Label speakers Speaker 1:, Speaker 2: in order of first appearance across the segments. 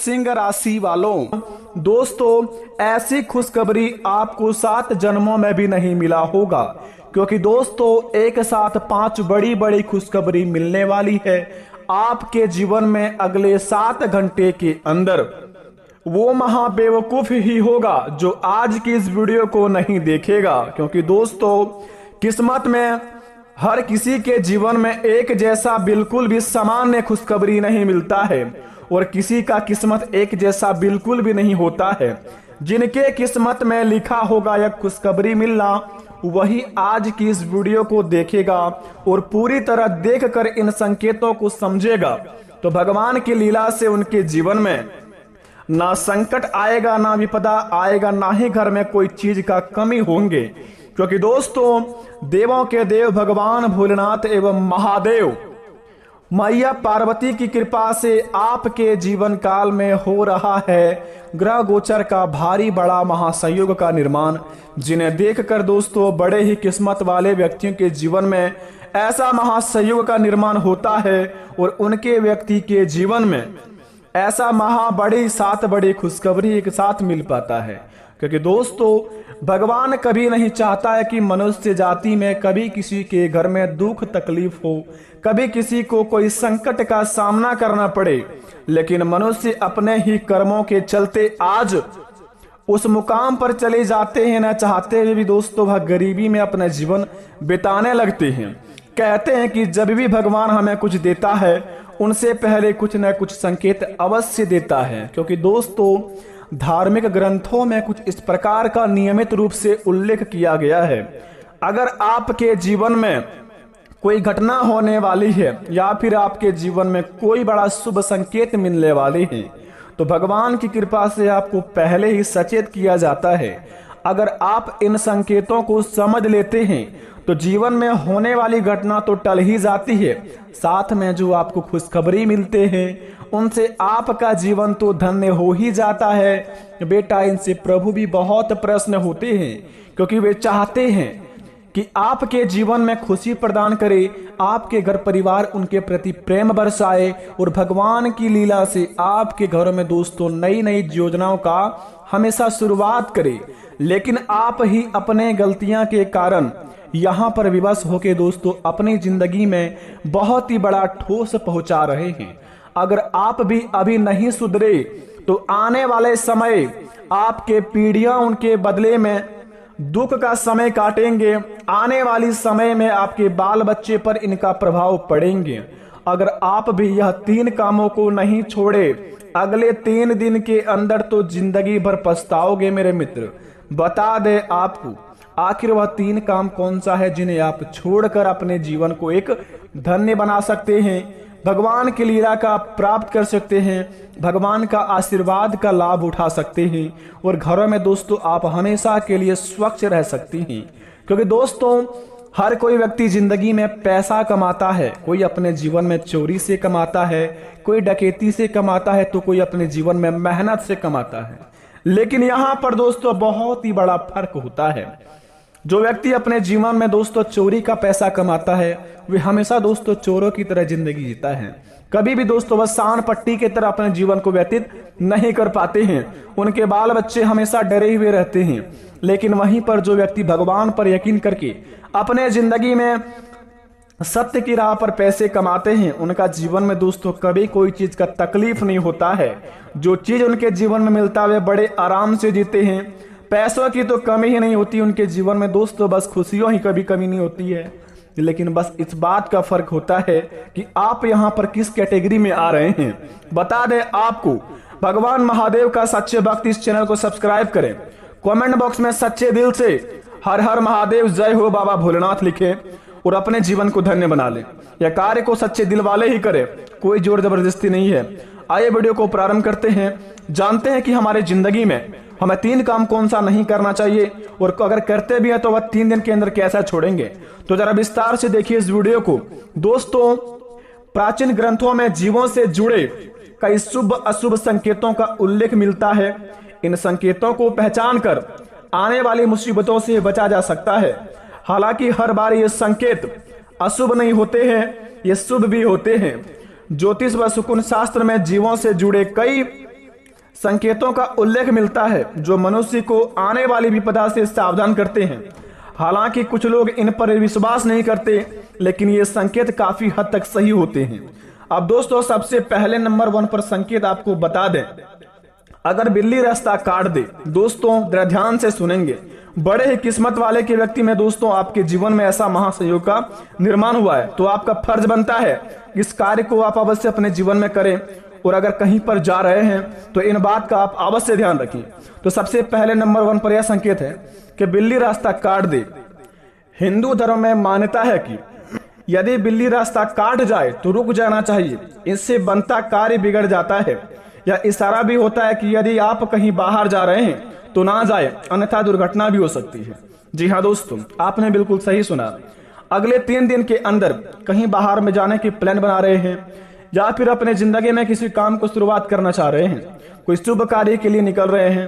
Speaker 1: सिंह राशि वालों, दोस्तों ऐसी खुशखबरी आपको 7 जन्मों में भी नहीं मिला होगा, क्योंकि दोस्तों एक साथ 5 बड़ी बड़ी खुशखबरी मिलने वाली है आपके जीवन में अगले 7 घंटे के अंदर। वो महाबेवकूफ ही होगा जो आज की इस वीडियो को नहीं देखेगा, क्योंकि दोस्तों किस्मत में हर किसी के जीवन में एक जैसा बिल्कुल भी सामान्य खुशखबरी नहीं मिलता है और किसी का किस्मत एक जैसा बिल्कुल भी नहीं होता है। जिनके किस्मत में लिखा होगा यह खुशखबरी मिलना, वही आज की इस वीडियो को देखेगा और पूरी तरह देखकर इन संकेतों को समझेगा, तो भगवान की लीला से उनके जीवन में ना संकट आएगा, ना विपदा आएगा, ना ही घर में कोई चीज का कमी होंगे। क्योंकि दोस्तों देवों के देव भगवान भोलेनाथ एवं महादेव मैया पार्वती की कृपा से आपके जीवन काल में हो रहा है ग्रह गोचर का भारी बड़ा महासंयोग का निर्माण, जिन्हें देखकर दोस्तों बड़े ही किस्मत वाले व्यक्तियों के जीवन में ऐसा महासंयोग का निर्माण होता है और उनके व्यक्ति के जीवन में ऐसा बड़ी 7 बड़ी खुशखबरी एक साथ मिल पाता है। क्योंकि दोस्तों भगवान कभी नहीं चाहता है कि मनुष्य जाति में कभी किसी के घर में दुख तकलीफ हो, कभी किसी को कोई संकट का सामना करना पड़े, लेकिन मनुष्य अपने ही कर्मों के चलते आज उस मुकाम पर चले जाते हैं, न चाहते हुए भी दोस्तों वह गरीबी में अपना जीवन बिताने लगते हैं। कहते हैं कि जब भी भगवान हमें कुछ देता है उनसे पहले कुछ न कुछ संकेत अवश्य देता है। क्योंकि दोस्तों धार्मिक ग्रंथों में कुछ इस प्रकार का नियमित रूप से उल्लेख किया गया है, अगर आपके जीवन में कोई घटना होने वाली है या फिर आपके जीवन में कोई बड़ा शुभ संकेत मिलने वाले हैं, तो भगवान की कृपा से आपको पहले ही सचेत किया जाता है। अगर आप इन संकेतों को समझ लेते हैं तो जीवन में होने वाली घटना तो टल ही जाती है, साथ में जो आपको खुशखबरी मिलते हैं उनसे आपका जीवन तो धन्य हो ही जाता है। बेटा इनसे प्रभु भी बहुत प्रसन्न होते हैं, क्योंकि वे चाहते हैं कि आपके जीवन में खुशी प्रदान करे, आपके घर परिवार उनके प्रति प्रेम बरसाए और भगवान की लीला से आपके घरों में दोस्तों नई नई योजनाओं का हमेशा शुरुआत करे। लेकिन आप ही अपने गलतियां के कारण यहाँ पर विवश होके दोस्तों अपनी जिंदगी में बहुत ही बड़ा ठोस पहुंचा रहे हैं। अगर आप भी अभी नहीं सुधरे तो आने वाले समय आपके पीढ़ियां उनके बदले में दुख का समय काटेंगे। आने वाली समय में आपके बाल बच्चे पर इनका प्रभाव पड़ेंगे। अगर आप भी यह 3 कामों को नहीं छोड़े अगले 3 दिन के अंदर तो जिंदगी भर पछताओगे मेरे मित्र। बता दे आपको आखिर वह 3 काम कौन सा है जिन्हें आप छोड़कर अपने जीवन को एक धन्य बना सकते हैं, भगवान की लीला का प्राप्त कर सकते हैं, भगवान का आशीर्वाद का लाभ उठा सकते हैं और घरों में दोस्तों आप हमेशा के लिए स्वच्छ रह सकती हैं। क्योंकि दोस्तों हर कोई व्यक्ति जिंदगी में पैसा कमाता है, कोई अपने जीवन में चोरी से कमाता है, कोई डकैती से कमाता है, तो कोई अपने जीवन में मेहनत से कमाता है। लेकिन यहाँ पर दोस्तों बहुत ही बड़ा फर्क होता है। जो व्यक्ति अपने जीवन में दोस्तों चोरी का पैसा कमाता है वे हमेशा दोस्तों चोरों की तरह जिंदगी जीता है, कभी भी दोस्तों वह शान पट्टी की तरह अपने जीवन को व्यतीत नहीं कर पाते हैं। उनके बाल बच्चे हमेशा डरे हुए रहते हैं। लेकिन वहीं पर जो व्यक्ति भगवान पर यकीन करके अपने जिंदगी में सत्य की राह पर पैसे कमाते हैं, उनका जीवन में दोस्तों कभी कोई चीज का तकलीफ नहीं होता है। जो चीज उनके जीवन में मिलता है वे बड़े आराम से जीते हैं। पैसों की तो कमी ही नहीं होती उनके जीवन में दोस्तों, बस खुशियों ही कभी कमी नहीं होती है। लेकिन बस इस बात का फर्क होता है कि आप यहाँ पर किस कैटेगरी में आ रहे हैं। बता दें आपको, भगवान महादेव का सच्चे भक्त इस चैनल को सब्सक्राइब करें, कमेंट बॉक्स में सच्चे दिल से हर हर महादेव जय हो बाबा भोलेनाथ लिखें और अपने जीवन को धन्य बना लें। यह कार्य को सच्चे दिल वाले ही करें, कोई जोर जबरदस्ती नहीं है। आइए वीडियो को प्रारंभ करते हैं, जानते हैं कि हमारे जिंदगी में हमें 3 काम कौन सा नहीं करना चाहिए और अगर करते भी हैं तो वह 3 दिन के अंदर कैसा छोड़ेंगे। तो जरा विस्तार से देखिए इस वीडियो को। दोस्तों प्राचीन ग्रंथों में जीवों से जुड़े कई शुभ अशुभ संकेतों का उल्लेख मिलता है। इन संकेतों को पहचान कर आने वाली मुसीबतों से बचा जा सकता है। हालांकि हर बार ये संकेत अशुभ नहीं होते हैं, ये शुभ भी होते हैं। ज्योतिष व शकुन शास्त्र में जीवों से जुड़े कई संकेतों का उल्लेख मिलता है जो मनुष्य को आने वाली विपदा से सावधान करते हैं। हालांकि कुछ लोग इन पर विश्वास नहीं करते, लेकिन ये संकेत काफी हद तक सही होते हैं। अब दोस्तों सबसे पहले नंबर 1 पर संकेत आपको बता दें, अगर बिल्ली रास्ता काट दे, दोस्तों जरा ध्यान से सुनेंगे, बड़े ही किस्मत वाले के व्यक्ति में दोस्तों आपके जीवन में ऐसा महासंयोग का निर्माण हुआ है, तो आपका फर्ज बनता है इस कार्य को आप अवश्य अपने जीवन में करें। और अगर कहीं पर जा रहे हैं तो इन बात का आप अवश्य ध्यान रखें। तो सबसे पहले नंबर 1 पर यह संकेत है कि बिल्ली रास्ता काट दे। हिंदू धर्म में मान्यता है कि यदि बिल्ली रास्ता काट जाए तो रुक जाना चाहिए, इससे बनता कार्य बिगड़ जाता है। यह इशारा भी होता है कि यदि आप कहीं बाहर जा रहे हैं तो ना जाए, अन्यथा दुर्घटना भी हो सकती है। जी हाँ दोस्तों, आपने बिल्कुल सही सुना। अगले 3 दिन के अंदर कहीं बाहर में जाने की प्लान बना रहे हैं या फिर अपने जिंदगी में किसी काम को शुरुआत करना चाह रहे हैं, कोई शुभ कार्य के लिए निकल रहे हैं,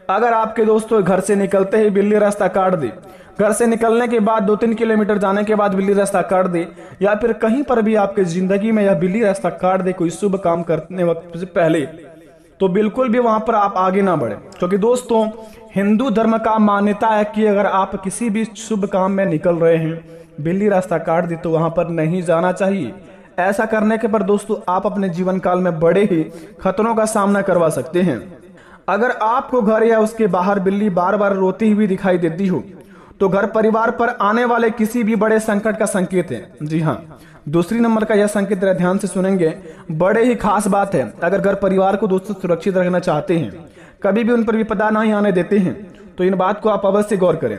Speaker 1: अगर आपके दोस्तों घर से निकलते ही बिल्ली रास्ता काट दे, घर से निकलने के बाद 2-3 किलोमीटर जाने के बाद बिल्ली रास्ता काट दे, या फिर कहीं पर भी आपके जिंदगी में यह बिल्ली रास्ता काट दे कोई शुभ काम करने वक्त से पहले, तो बिल्कुल भी वहां पर आप आगे ना बढ़े। क्योंकि दोस्तों हिंदू धर्म का मान्यता है कि अगर आप किसी भी शुभ काम में निकल रहे हैं, बिल्ली रास्ता काट दी तो वहां पर नहीं जाना चाहिए। ऐसा करने के पर दोस्तों आप अपने जीवन काल में बड़े ही खतरों का सामना करवा सकते हैं। अगर आपको घर या उसके बाहर बिल्ली बार बार रोती हुई दिखाई देती हो तो घर परिवार पर आने वाले किसी भी बड़े संकट का संकेत है। जी हाँ, दूसरी नंबर का यह संकेत ध्यान से सुनेंगे, बड़े ही खास बात है। अगर घर परिवार को दोस्तों सुरक्षित रखना चाहते हैं, कभी भी उन पर विपदा नहीं आने देते हैं, तो इन बात को आप अवश्य गौर करें।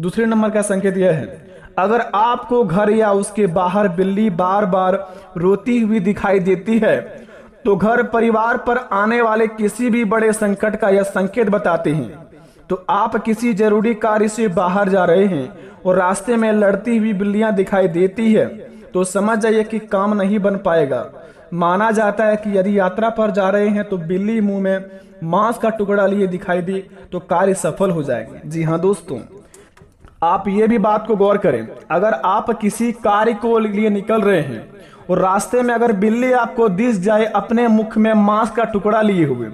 Speaker 1: दूसरे नंबर का संकेत यह है, अगर आपको घर या उसके बाहर बिल्ली बार बार रोती हुई दिखाई देती है तो घर परिवार पर आने वाले किसी भी बड़े संकट का यह संकेत बताते हैं। तो आप किसी जरूरी कार्य से बाहर जा रहे हैं और रास्ते में लड़ती हुई बिल्लियां दिखाई देती है तो समझ जाइए कि काम नहीं बन पाएगा। माना जाता है कि यदि यात्रा पर जा रहे हैं तो बिल्ली मुंह में मांस का टुकड़ा लिए दिखाई दे तो कार्य सफल हो जाएगा। जी हाँ दोस्तों, आप ये भी बात को गौर करें, अगर आप किसी कार्य को लिए निकल रहे हैं और रास्ते में अगर बिल्ली आपको दिख जाए अपने मुख में मांस का टुकड़ा लिए हुए,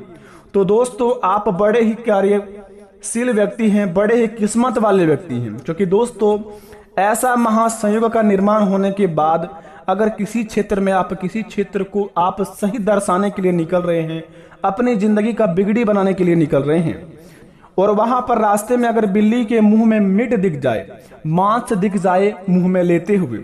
Speaker 1: तो दोस्तों आप बड़े ही कार्यशील व्यक्ति हैं, बड़े ही किस्मत वाले व्यक्ति हैं। क्योंकि दोस्तों ऐसा महासंयोग का निर्माण होने के बाद अगर किसी क्षेत्र में आप किसी क्षेत्र को आप सही दर्शाने के लिए निकल रहे हैं, अपनी जिंदगी का बिगड़ी बनाने के लिए निकल रहे हैं, और वहां पर रास्ते में अगर बिल्ली के मुंह में मीट दिख जाए, मांस दिख जाए मुंह में लेते हुए,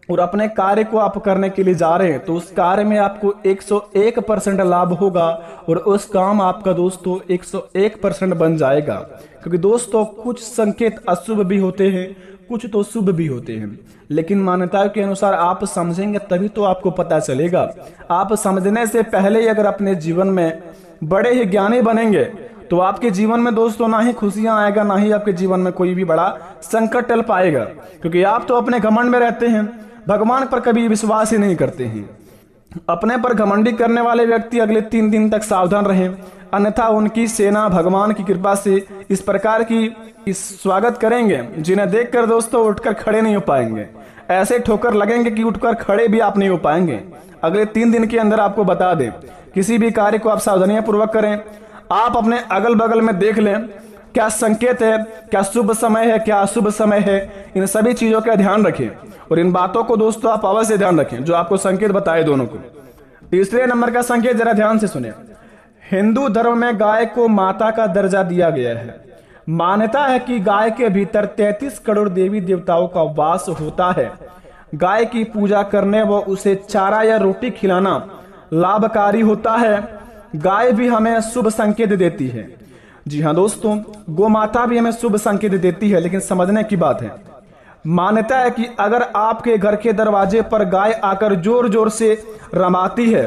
Speaker 1: और अपने कार्य को आप करने के लिए जा रहे हैं, तो उस कार्य में आपको 101% लाभ होगा और उस काम आपका दोस्तों 101% बन जाएगा। क्योंकि दोस्तों कुछ संकेत अशुभ भी होते हैं, कुछ तो शुभ भी होते हैं, लेकिन मान्यताओं के अनुसार आप समझेंगे तभी तो आपको पता चलेगा। आप समझने से पहले ही अगर अपने जीवन में बड़े ही ज्ञानी बनेंगे तो आपके जीवन में दोस्तों ना ही खुशियां आएगा, ना ही आपके जीवन में कोई भी बड़ा संकट टल पाएगा। क्योंकि आप तो अपने घमंड में रहते हैं, भगवान पर कभी विश्वास ही नहीं करते हैं। अपने पर घमंडी करने वाले व्यक्ति अगले 3 दिन तक सावधान रहें, अन्यथा उनकी सेना भगवान की कृपा से इस प्रकार की स्वागत करेंगे जिन्हें देखकर दोस्तों उठकर खड़े नहीं हो पाएंगे। ऐसे ठोकर लगेंगे कि उठकर खड़े भी आप नहीं हो पाएंगे। अगले 3 दिन के अंदर आपको बता दें, किसी भी कार्य को आप सावधानियां पूर्वक करें। आप अपने अगल बगल में देख लें क्या संकेत है, क्या शुभ समय है, क्या अशुभ समय है, इन सभी चीजों का ध्यान रखें और इन बातों को दोस्तों आप अवश्य ध्यान रखें जो आपको संकेत बताए दोनों को। तीसरे नंबर का संकेत जरा ध्यान से सुने, हिंदू धर्म में गाय को माता का दर्जा दिया गया है। मान्यता है कि गाय के भीतर 33 करोड़ देवी देवताओं का वास होता है। गाय की पूजा करने व उसे चारा या रोटी खिलाना लाभकारी होता है। गाय भी हमें शुभ संकेत देती है। जी हाँ दोस्तों, गौ माता भी हमें शुभ संकेत देती है, लेकिन समझने की बात है, मान्यता है कि अगर आपके घर के दरवाजे पर गाय आकर जोर जोर से रमाती है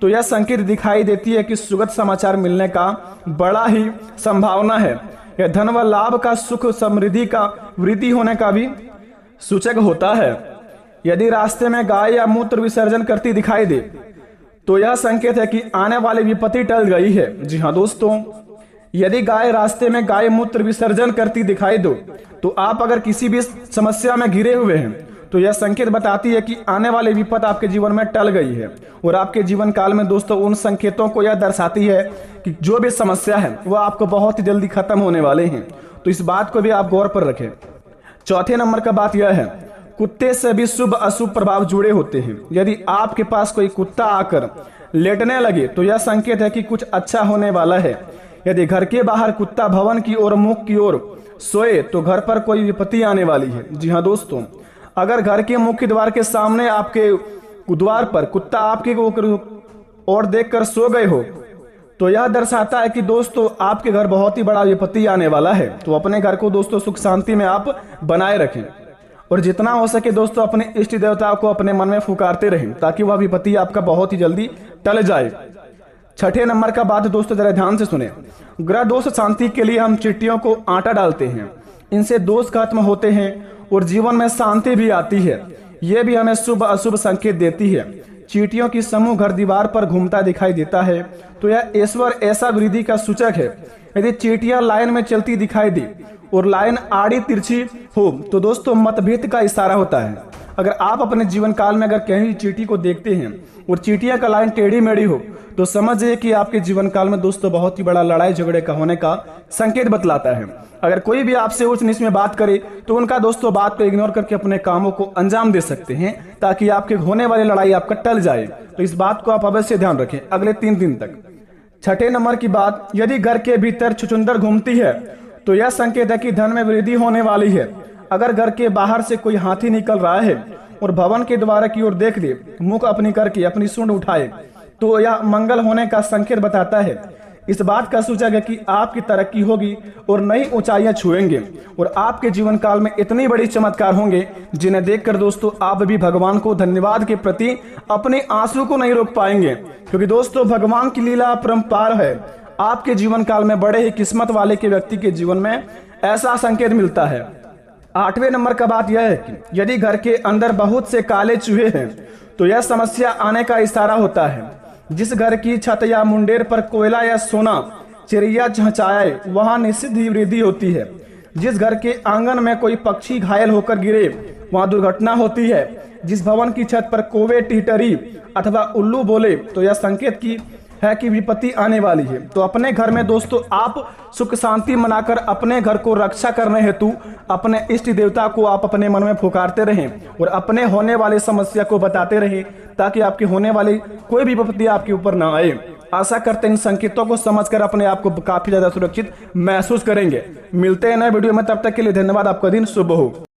Speaker 1: तो यह संकेत दिखाई देती है कि सुखद समाचार मिलने का बड़ा ही संभावना है। यह धन व लाभ का, सुख समृद्धि का, वृद्धि होने का भी सूचक होता है। यदि रास्ते में गाय या मूत्र विसर्जन करती दिखाई दे तो यह संकेत है कि आने वाली विपत्ति टल गई है। जी हाँ दोस्तों, यदि गाय रास्ते में गाय मूत्र विसर्जन करती दिखाई दो तो आप अगर किसी भी समस्या में घिरे हुए हैं तो यह संकेत बताती है कि आने वाली विपद आपके जीवन में टल गई है। और आपके जीवन काल में दोस्तों उन संकेतों को यह दर्शाती है कि जो भी समस्या है वह आपको बहुत ही जल्दी खत्म होने वाले हैं। तो इस बात को भी आप गौर पर रखें। चौथे नंबर का बात यह है, कुत्ते से भी शुभ अशुभ प्रभाव जुड़े होते हैं। यदि आपके पास कोई कुत्ता आकर लेटने लगे तो यह संकेत है कि कुछ अच्छा होने वाला है। यदि घर के बाहर कुत्ता भवन की ओर मुख की ओर सोए तो घर पर कोई विपत्ति आने वाली है। जी हाँ दोस्तों, अगर घर के मुख्य द्वार के सामने आपके द्वार पर कुत्ता आपके ओर देखकर सो गए हो तो यह दर्शाता है कि दोस्तों आपके घर बहुत ही बड़ा विपत्ति आने वाला है। तो अपने घर को दोस्तों सुख शांति में आप बनाए रखें और जितना हो सके दोस्तों अपने इष्ट देवता को अपने मन में फुकारते रहें ताकि वह विपत्ति आपका बहुत ही जल्दी टल जाए। छठे नंबर का बात दोस्तों जरा ध्यान से सुने। ग्रह दोष शांति के लिए हम चींटियों को आटा डालते हैं, इनसे दोष खत्म होते हैं और जीवन में शांति भी आती है। यह भी हमें शुभ अशुभ संकेत देती है। चींटियों की समूह घर दीवार पर घूमता दिखाई देता है तो यह ईश्वर ऐसा वृद्धि का सूचक है। यदि चींटियां लाइन में चलती दिखाई दी और लाइन आड़ी तिरछी हो तो दोस्तों मतभेद का इशारा होता है। अगर आप अपने जीवन काल में अगर कहीं चींटी को देखते हैं और चींटियां का लाइन टेढ़ी मेढ़ी हो तो समझिए कि आपके जीवन काल में दोस्तों बहुत ही बड़ा लड़ाई झगड़े का होने का संकेत बतलाता है। अगर कोई भी आपसे उच्च नीच में बात करे तो उनका दोस्तों बात को इग्नोर करके अपने कामों को अंजाम दे सकते हैं ताकि आपके होने वाली लड़ाई आपका टल जाए। तो इस बात को आप अवश्य ध्यान रखें अगले 3 दिन तक। छठे नंबर की बात, यदि घर के भीतर छुछुंदर घूमती है तो यह संकेत है कि धन में वृद्धि होने वाली है। अगर घर के बाहर से कोई हाथी निकल रहा है और भवन के द्वार की ओर देख ले, मुख अपनी करके अपनी सूंड उठाए तो यह मंगल होने का संकेत बताता है। इस बात का सूचक है कि आपकी तरक्की होगी और नई ऊंचाइयां छुएंगे और आपके जीवन काल में इतनी बड़ी चमत्कार होंगे जिन्हें देखकर दोस्तों आप भी भगवान को धन्यवाद के प्रति अपने आंसू को नहीं रोक पाएंगे, क्योंकि दोस्तों भगवान की लीला अपरंपार है। आपके जीवन काल में बड़े ही किस्मत वाले के व्यक्ति के जीवन में ऐसा संकेत मिलता है। 8वें नंबर का बात यह है कि यदि घर के अंदर बहुत से काले चूहे हैं तो यह समस्या आने का इशारा होता है। जिस घर की छत या मुंडेर पर कोयला या सोना चिड़िया चहचहाए वहां निश्चित ही वृद्धि होती है। जिस घर के आंगन में कोई पक्षी घायल होकर गिरे वहां दुर्घटना होती है। जिस भवन की छत पर कौवे टिटरी अथवा उल्लू बोले तो यह संकेत की है कि विपत्ति आने वाली है। तो अपने घर में दोस्तों आप सुख शांति मनाकर अपने घर को रक्षा करने हेतु अपने इष्ट देवता को आप अपने मन में पुकारते रहें और अपने होने वाली समस्या को बताते रहें ताकि आपकी होने वाली कोई भी विपत्ति आपके ऊपर ना आए। आशा करते हैं इन संकेतों को समझकर अपने आप को काफी ज्यादा सुरक्षित महसूस करेंगे। मिलते हैं नए वीडियो में, तब तक के लिए धन्यवाद। आपका दिन शुभ हो।